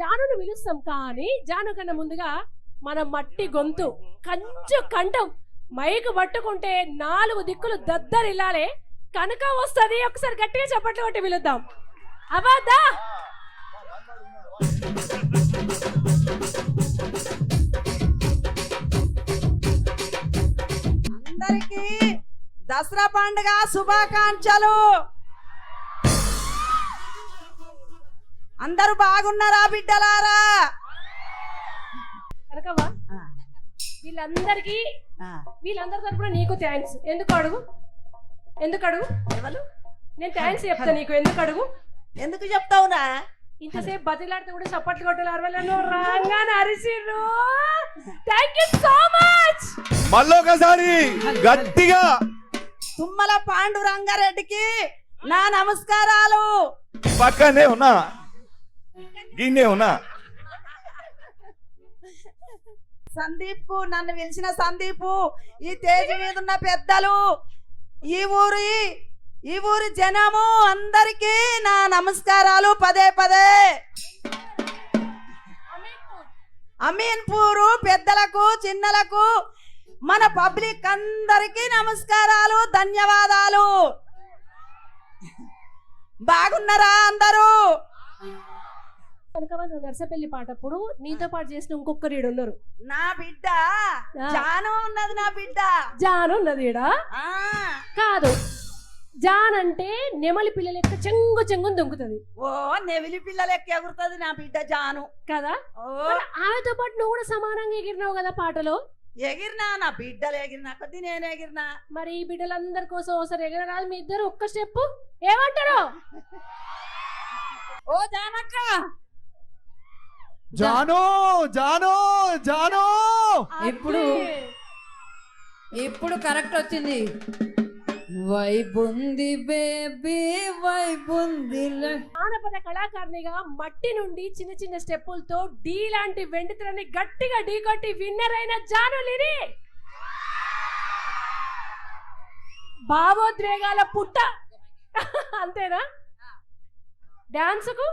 జానుని పిలుస్తాం, కానీ జాను కన్నా ముందుగా మన మట్టి గొంతు కంచు కంఠం మైకు పట్టుకుంటే 4 దిక్కులు దద్దరిల్లాలే, కనుక వస్తుంది. ఒకసారి గట్టిగా చప్పట్లు కొట్టి పిలుద్దాం. అబద్దా అందరికీ దసరా పండుగ శుభాకాంక్షలు. అందరూ బాగున్నారా బిడ్డలారా? కనకవ్వ, వీళ్ళందరికీ వీళ్ళందరి తరపున నీకు థ్యాంక్స్. ఎందుకు అడుగు ఎవరు? నేను థ్యాంక్స్ చెప్తా నీకు. ఎందుకు అడుగు? ఎందుకు చెప్తావునా? ఇంతసేపు బతిలాడితే కూడా చప్పట్లు కొట్టలు అరవలను రాగానే అరిసిర్రు. Thank you so much. మళ్ళొకసారి గట్టిగా తుమ్మల పాండురంగారెడ్డికి నా నమస్కారాలు. పక్కనే ఉన్నా, గిన్నే ఉన్నా. సందీప్ కు, నన్ను పిలిచిన సందీప్, ఈ తేజ మీద ఉన్న పెద్దలు, ఈ ఊరి జనము అందరికీ నా నమస్కారాలు పదే పదే. అమీన్పూరు పెద్దలకు చిన్నలకు మన పబ్లిక్ అందరికీ నమస్కారాలు, ధన్యవాదాలు. బాగున్నారా అందరూ? కనుక నువ్వు నర్సపల్లి పాటప్పుడు నీతో పాటు చేసిన ఇంకొకరు ఈడు ఉన్నారు. నా బిడ్డ జాను ఉన్నది. నా బిడ్డ జాను ఉన్నది ఈడ. కాదు, జాన్ అంటే నెమలి పిల్ల లెక్క చెంగు చెంగుని దొంకుతుంది. ఓ నెవిలి పిల్ల లెక్క ఎగురుతుంది నా బిడ్డ జాను కదా. ఆమెతో పాటు నువ్వు కూడా సమానంగా ఎగిరినావు కదా పాటలో. ఎగిరినా, నా బిడ్డలు ఎగిరినా కొద్ది నేను ఎగిరినా. మరి ఈ బిడ్డలందరి కోసం ఒకసారి ఎగరరాదు మీ ఇద్దరు ఒక్క స్టెప్? ఏమంటారు? ఓ జానక్క, జాను జాను జాను. ఇప్పుడు కరెక్ట్ వచ్చింది. వైబుంది బేబీ వైబుంది. జానపద కళాకారిణిగా మట్టి నుండి చిన్న చిన్న స్టెప్పులతో డి లాంటి వెండితెరని గట్టిగా ఢీకొట్టి విన్నర్ అయిన జాను లిరి. భావోద్వేగాల పుట్ట అంతేనా? డాన్స్ కు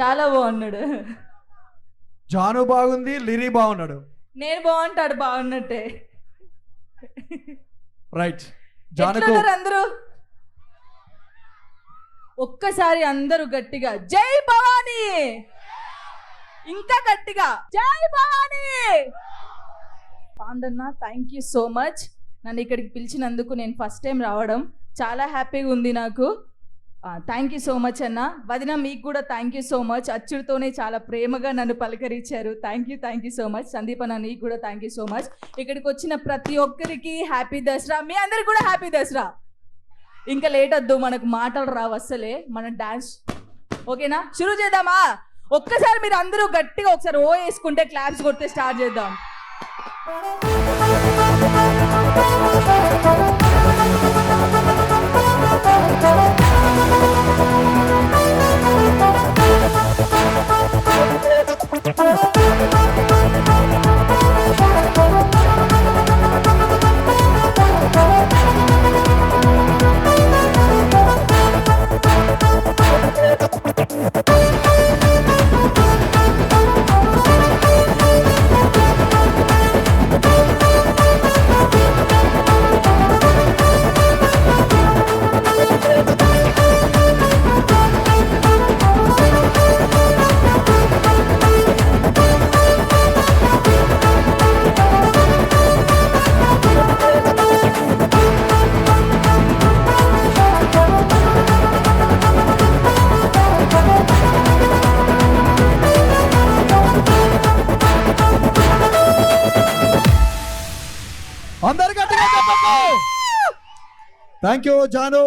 చాలా బాగున్నాడు. జాను బాగుంది, లిరి బాగున్నాడు. నేను బాగుంటాడు బాగున్నట్టే. రైట్. అందరూ ఒక్కసారి అందరూ గట్టిగా జై భవానీ, ఇంకా గట్టిగా జై భవానీ. పాండన్న, థ్యాంక్ యూ సో మచ్. నన్ను ఇక్కడికి పిలిచినందుకు నేను ఫస్ట్ టైం రావడం చాలా హ్యాపీగా ఉంది నాకు. థ్యాంక్ యూ సో మచ్ అన్న. వదిన, మీకు కూడా థ్యాంక్ యూ సో మచ్. అచ్చుడితోనే చాలా ప్రేమగా నన్ను పలకరించారు. Thank you so much. Sandeep అన్న, నీకు కూడా థ్యాంక్ యూ సో మచ్. ఇక్కడికి వచ్చిన ప్రతి ఒక్కరికి హ్యాపీ దసరా. మీ అందరికి కూడా హ్యాపీ దసరా. ఇంకా లేట్ వద్దు, మనకు మాటలు రావు అస్సలే. మన డాన్స్ ఓకేనా? షురూ చేద్దామా? ఒక్కసారి మీరు అందరూ గట్టిగా ఒకసారి ఓ వేసుకుంటే క్లాప్స్ కొడితే స్టార్ట్ చేద్దాం. అందరు గట్టిగా చెప్పండి. Thank you Janu.